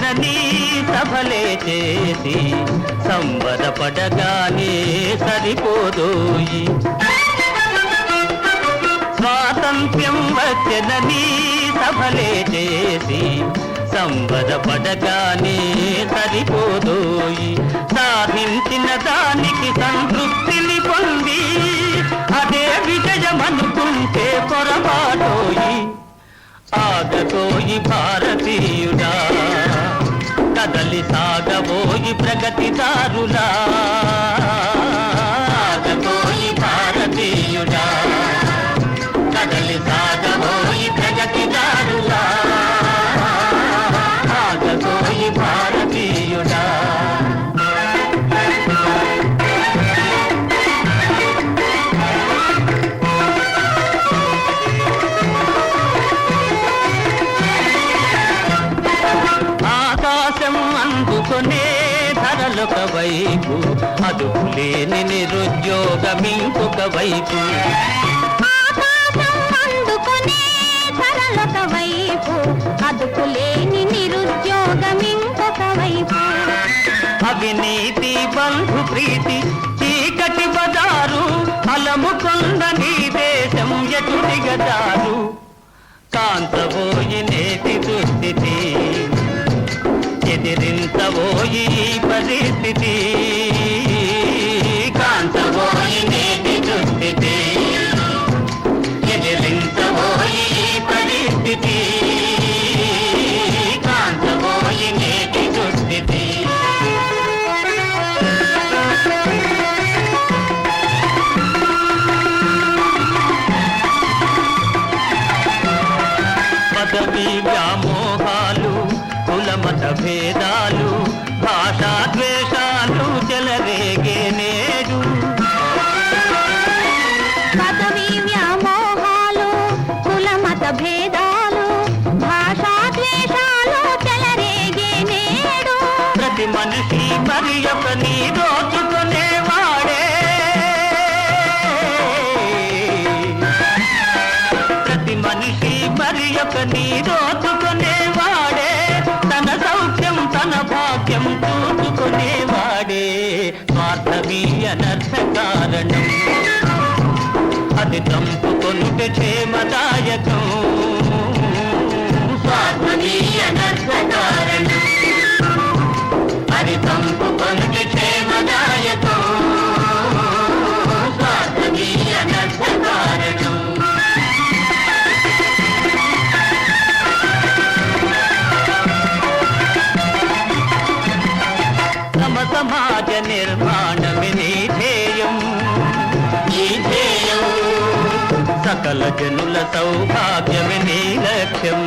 వచ్చెనని సభలే చేసి సంబరపడగానే సరిపోదోయి. స్వాతంత్ర్యం వచ్చెనని సభలే చేసి సంబరపడగానే సరిపోదోయి. సాధించిన దానికి సంతృప్తిని పొంది అదే విజయమనుకుంటే పొరపాటోయి. ఆగబోయి భారతీయుడా, కదలి సాగబోయి ప్రగతిదారులా. ఆగబోయి భారతీయుడా, కదలి సాగబోయి ప్రగతిదారులా. ఆగబోయి భారతీయుడా. అందుకొనే ధరలొక వైపు, అదుపులేని నిరుద్యోగం ఇంకొక వైపు. అందుకొనే ధరలొక వైపు, అదుపులేని నిరుద్యోగం ఇంకొక వైపు. అవినీతి బంధు ప్రీతి చీకటి బజారు, అలముకొంద నీ దేశం ఎటు దిగజారు. కాంతబోయి నేటి దుస్థితి, ఎదిరించబోయి పరిస్థితి. కాంతబోయి నేటి దుస్థితి, ఎదిరించబోయి పరిస్థితి. కాంతబోయి నేటి దుస్థితి. పదవి వ్యామోహాలు, కులమత భేదాలు, భాషా ద్వేషాలు చెలరేగే నేడు. పదవి వ్యామోహాలు, కులమత భేదాలు, భాషా ద్వేషాలు చెలరేగే నేడు. ప్రతి మనిషి మరి ఒకని దోచుకునేవాడే, ప్రతి మనిషి మరి ఒకని దోచుకునేవాడే. తన సౌఖ్యం తన భాగ్యం చూసుకునేవాడే. స్వార్థమీ అనర్థ కారణం, అది చంపుకొనుటే క్షేమదాయకం. స్వార్థమీ అనర్థ కారణం, అది చంపుకొనుటే క్షేమదాయకం. స్వార్థమీ అనర్థ కారణం. సమాజ నిర్మాణమే నీ ధ్యేయం, ఈ ధ్యేయం. సకల జనుల సౌభాగ్యమే నీ లక్ష్యం.